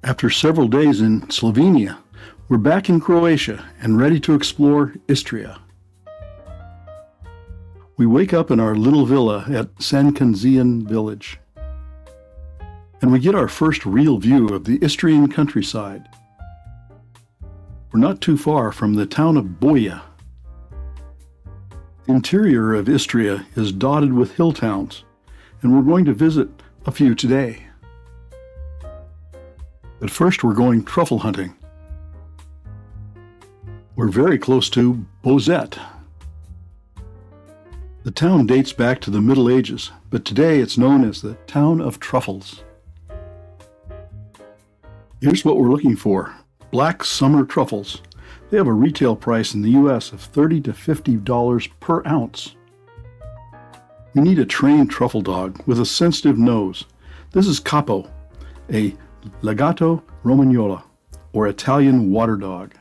After several days in Slovenia, we're back in Croatia and ready to explore Istria. We wake up in our little villa at Sankanzian village, and we get our first real view of the Istrian countryside. We're not too far from the town of Boja. The interior of Istria is dotted with hill towns, and we're going to visit a few today. But first we're going truffle hunting. We're very close to Bozet. The town dates back to the Middle Ages, but today it's known as the town of truffles. Here's what we're looking for: black summer truffles. They have a retail price in the US of $30 to $50 per ounce. We need a trained truffle dog with a sensitive nose. This is Capo, a Legato Romagnola, or Italian water dog.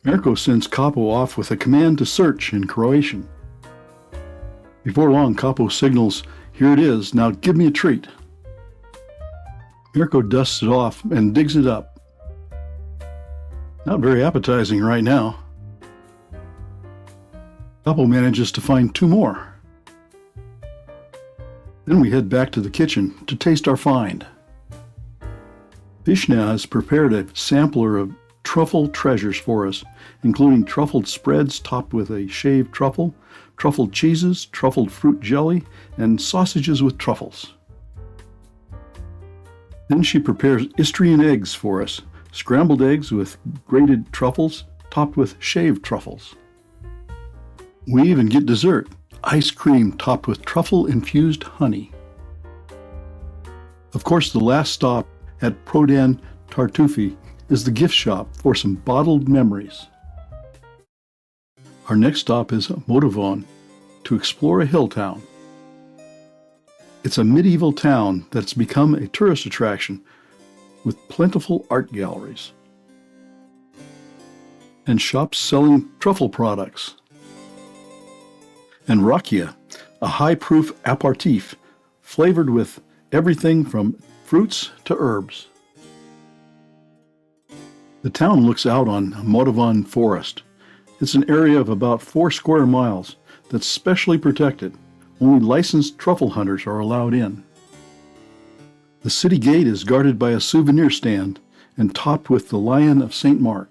Mirko sends Capo off with a command to search in Croatian. Before long, Capo signals, "Here it is, now give me a treat." Mirko dusts it off and digs it up. Not very appetizing right now. Capo manages to find two more. Then we head back to the kitchen to taste our find. Vishna has prepared a sampler of truffle treasures for us, including truffled spreads topped with a shaved truffle, truffled cheeses, truffled fruit jelly, and sausages with truffles. Then she prepares Istrian eggs for us, scrambled eggs with grated truffles topped with shaved truffles. We even get dessert, ice cream topped with truffle-infused honey. Of course, the last stop at Prodan Tartufi is the gift shop for some bottled memories. Our next stop is Motovun to explore a hill town. It's a medieval town that's become a tourist attraction with plentiful art galleries and shops selling truffle products. And rakia, a high-proof aperitif flavored with everything from fruits to herbs. The town looks out on Motovun Forest. It's an area of about 4 square miles that's specially protected. Only licensed truffle hunters are allowed in. The city gate is guarded by a souvenir stand and topped with the Lion of St. Mark.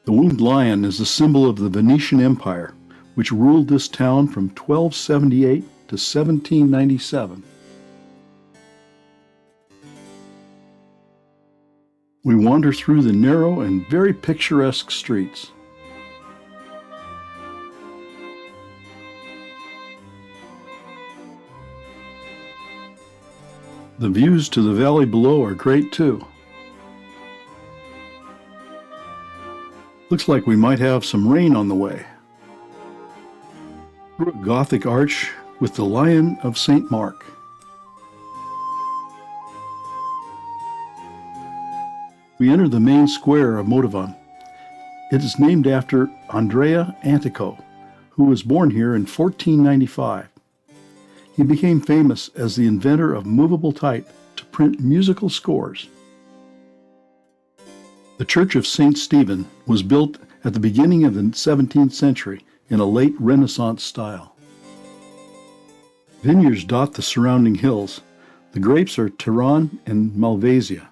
The winged lion is the symbol of the Venetian Empire, which ruled this town from 1278 to 1797. We wander through the narrow and very picturesque streets. The views to the valley below are great too. Looks like we might have some rain on the way. Through a Gothic arch with the Lion of St. Mark. We enter the main square of Motovun. It is named after Andrea Antico, who was born here in 1495. He became famous as the inventor of movable type to print musical scores. The Church of St. Stephen was built at the beginning of the 17th century in a late Renaissance style. Vineyards dot the surrounding hills. The grapes are Tiran and Malvasia.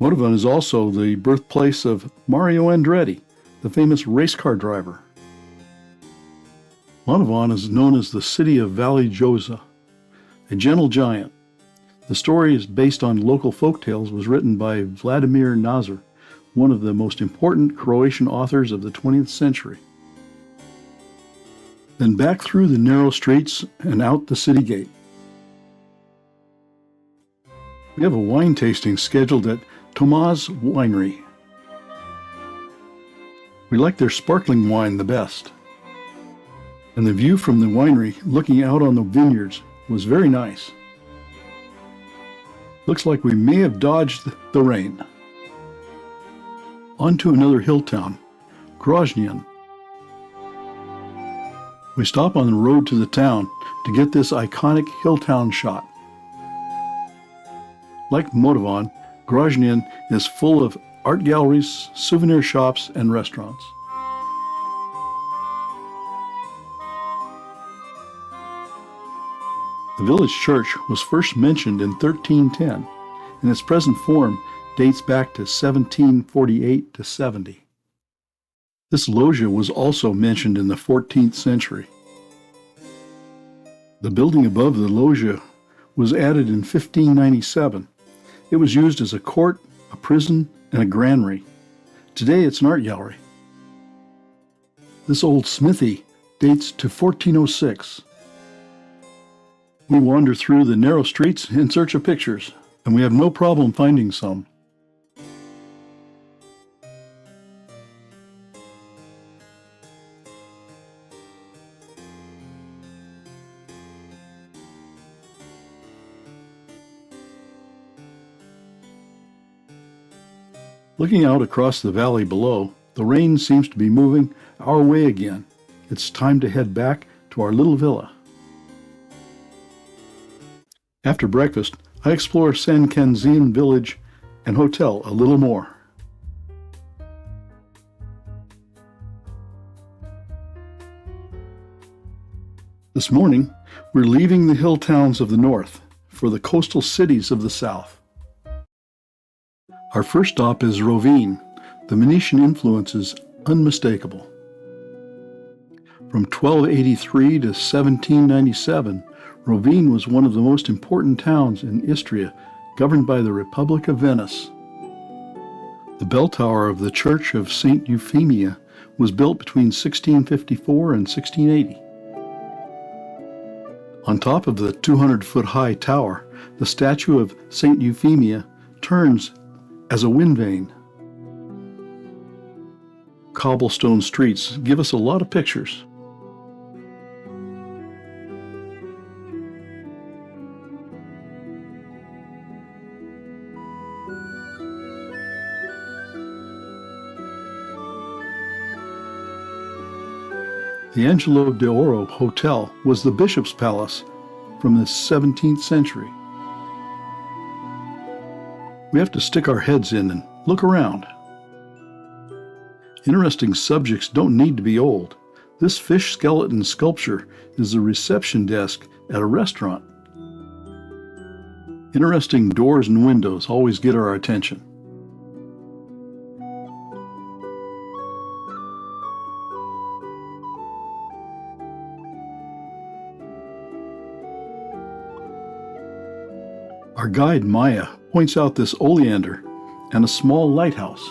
Motovun is also the birthplace of Mario Andretti, the famous race car driver. Motovun is known as the city of Vali Joza, a gentle giant. The story is based on local folktales, was written by Vladimir Nazar, one of the most important Croatian authors of the 20th century. Then back through the narrow streets and out the city gate. We have a wine tasting scheduled at Tomas Winery. We like their sparkling wine the best. And the view from the winery looking out on the vineyards was very nice. Looks like we may have dodged the rain. On to another hill town, Grozny. We stop on the road to the town to get this iconic hill town shot. Like Motovan, Grozny is full of art galleries, souvenir shops, and restaurants. The village church was first mentioned in 1310, and its present form dates back to 1748 to 70. This loggia was also mentioned in the 14th century. The building above the loggia was added in 1597. It was used as a court, a prison, and a granary. Today it's an art gallery. This old smithy dates to 1406. We wander through the narrow streets in search of pictures, and we have no problem finding some. Looking out across the valley below, the rain seems to be moving our way again. It's time to head back to our little villa. After breakfast, I explore San Canzian village and hotel a little more. This morning, we're leaving the hill towns of the north for the coastal cities of the south. Our first stop is Rovine. The Venetian influence is unmistakable. From 1283 to 1797, Rovine was one of the most important towns in Istria, governed by the Republic of Venice. The bell tower of the Church of St. Euphemia was built between 1654 and 1680. On top of the 200-foot-high tower, the statue of St. Euphemia turns as a wind vane. Cobblestone streets give us a lot of pictures. The Angelo d'Oro Hotel was the bishop's palace from the 17th century. We have to stick our heads in and look around. Interesting subjects don't need to be old. This fish skeleton sculpture is the reception desk at a restaurant. Interesting doors and windows always get our attention. Our guide, Maya, points out this oleander and a small lighthouse.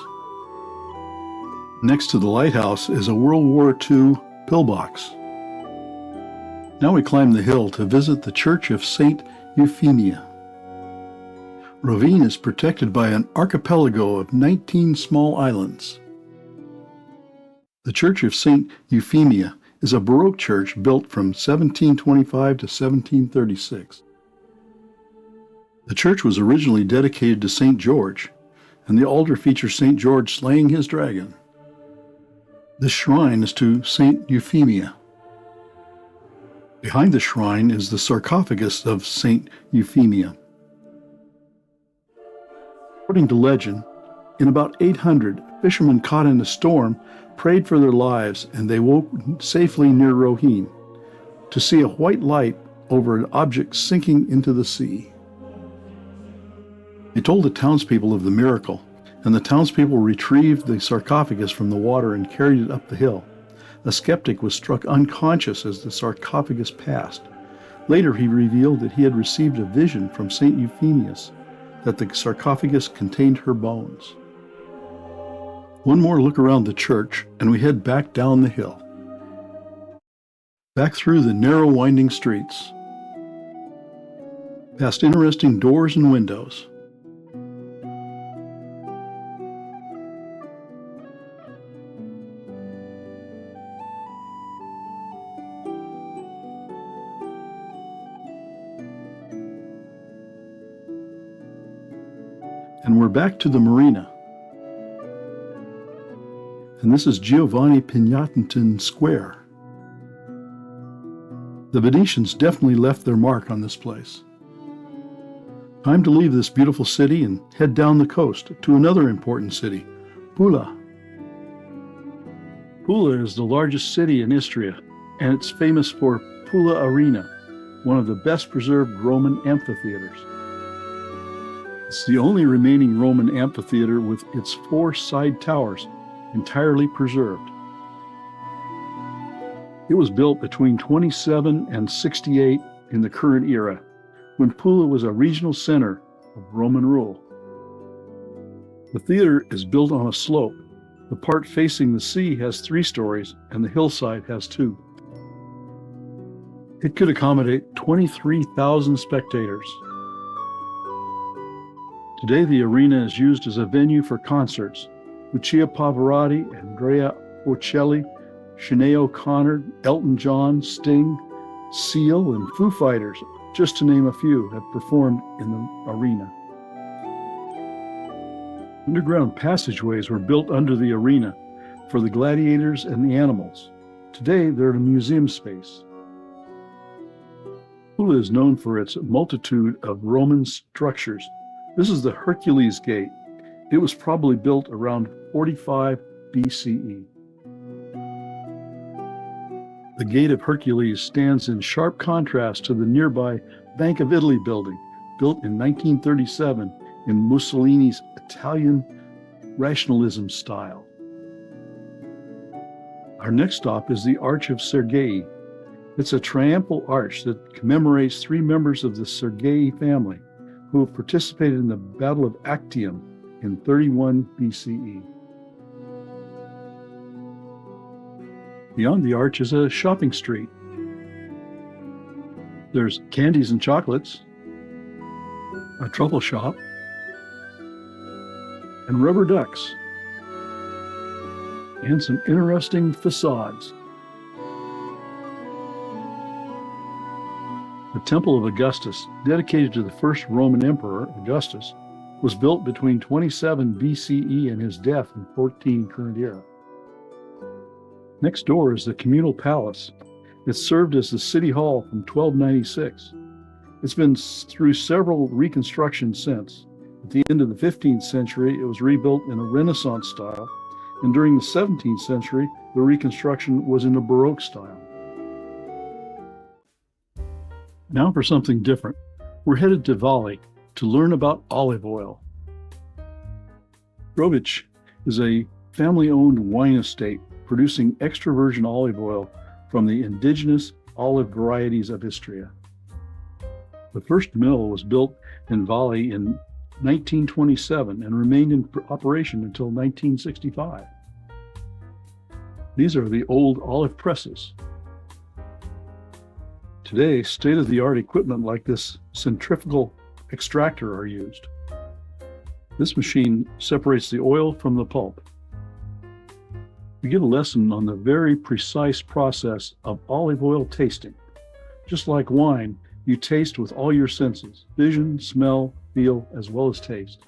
Next to the lighthouse is a World War II pillbox. Now we climb the hill to visit the Church of St. Euphemia. Rovine is protected by an archipelago of 19 small islands. The Church of St. Euphemia is a Baroque church built from 1725 to 1736. The church was originally dedicated to St. George, and the altar features St. George slaying his dragon. This shrine is to St. Euphemia. Behind the shrine is the sarcophagus of St. Euphemia. According to legend, in about 800, fishermen caught in a storm prayed for their lives, and they woke safely near Rovine to see a white light over an object sinking into the sea. They told the townspeople of the miracle, and the townspeople retrieved the sarcophagus from the water and carried it up the hill. A skeptic was struck unconscious as the sarcophagus passed. Later he revealed that he had received a vision from St. Euphemius, that the sarcophagus contained her bones. One more look around the church, and we head back down the hill. Back through the narrow winding streets, past interesting doors and windows. And we're back to the marina. And this is Giovanni Pignatelli Square. The Venetians definitely left their mark on this place. Time to leave this beautiful city and head down the coast to another important city, Pula. Pula is the largest city in Istria, and it's famous for Pula Arena, one of the best preserved Roman amphitheaters. It's the only remaining Roman amphitheater with its 4 side towers entirely preserved. It was built between 27 and 68 in the current era, when Pula was a regional center of Roman rule. The theater is built on a slope. The part facing the sea has 3 stories, and the hillside has 2. It could accommodate 23,000 spectators. Today, the arena is used as a venue for concerts. Lucia Pavarotti, Andrea Bocelli, Sinead O'Connor, Elton John, Sting, Seal, and Foo Fighters, just to name a few, have performed in the arena. Underground passageways were built under the arena for the gladiators and the animals. Today, they're a museum space. Pula is known for its multitude of Roman structures. This is the Hercules Gate. It was probably built around 45 BCE. The Gate of Hercules stands in sharp contrast to the nearby Bank of Italy building, built in 1937 in Mussolini's Italian rationalism style. Our next stop is the Arch of Sergei. It's a triumphal arch that commemorates 3 members of the Sergei family who participated in the Battle of Actium in 31 BCE. Beyond the arch is a shopping street. There's candies and chocolates, a truffle shop, and rubber ducks, and some interesting facades. The Temple of Augustus, dedicated to the first Roman Emperor, Augustus, was built between 27 BCE and his death in 14 current era. Next door is the Communal Palace. It served as the city hall from 1296. It's been through several reconstructions since. At the end of the 15th century, it was rebuilt in a Renaissance style, and during the 17th century, the reconstruction was in a Baroque style. Now for something different. We're headed to Valley to learn about olive oil. Croatia is a family-owned wine estate producing extra virgin olive oil from the indigenous olive varieties of Istria. The first mill was built in Valley in 1927 and remained in operation until 1965. These are the old olive presses. Today, state-of-the-art equipment like this centrifugal extractor are used. This machine separates the oil from the pulp. We get a lesson on the very precise process of olive oil tasting. Just like wine, you taste with all your senses: vision, smell, feel, as well as taste.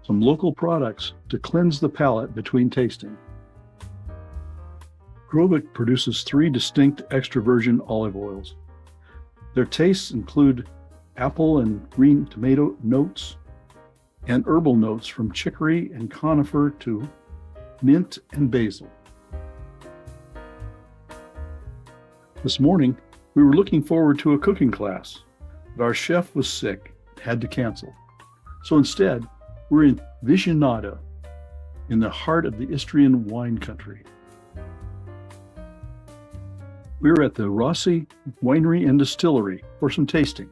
Some local products to cleanse the palate between tasting. Croatia produces 3 distinct extra virgin olive oils. Their tastes include apple and green tomato notes and herbal notes from chicory and conifer to mint and basil. This morning, we were looking forward to a cooking class, but our chef was sick and had to cancel. So instead, we're in Visionado, in the heart of the Istrian wine country. We're at the Rossi Winery and Distillery for some tasting.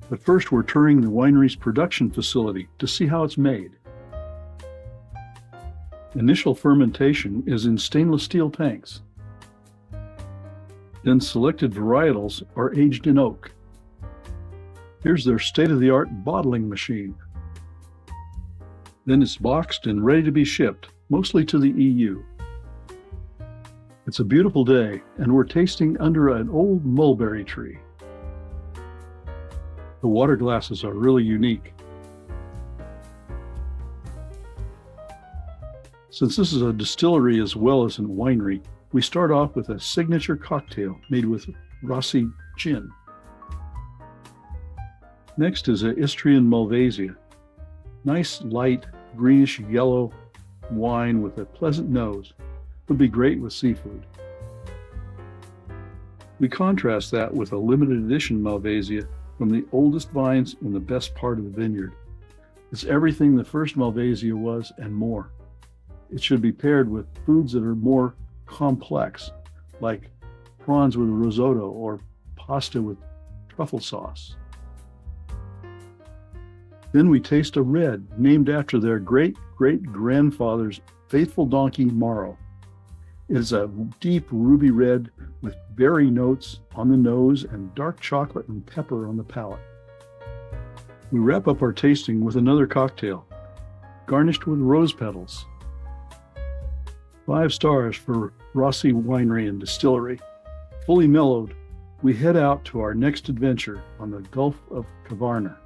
But first, we're touring the winery's production facility to see how it's made. Initial fermentation is in stainless steel tanks. Then selected varietals are aged in oak. Here's their state-of-the-art bottling machine. Then it's boxed and ready to be shipped, mostly to the EU. It's a beautiful day, and we're tasting under an old mulberry tree. The water glasses are really unique. Since this is a distillery as well as a winery, We start off with a signature cocktail made with Rossi gin. Next is an Istrian Malvasia. Nice, light, greenish yellow wine with a pleasant nose. Would be great with seafood. We contrast that with a limited edition Malvasia from the oldest vines in the best part of the vineyard. It's everything the first Malvasia was and more. It should be paired with foods that are more complex, like prawns with risotto or pasta with truffle sauce. Then we taste a red named after their great-great-grandfather's faithful donkey, Maro. It is a deep ruby red with berry notes on the nose and dark chocolate and pepper on the palate. We wrap up our tasting with another cocktail, garnished with rose petals. 5 stars for Rossi Winery and Distillery. Fully mellowed, we head out to our next adventure on the Gulf of Kavarna.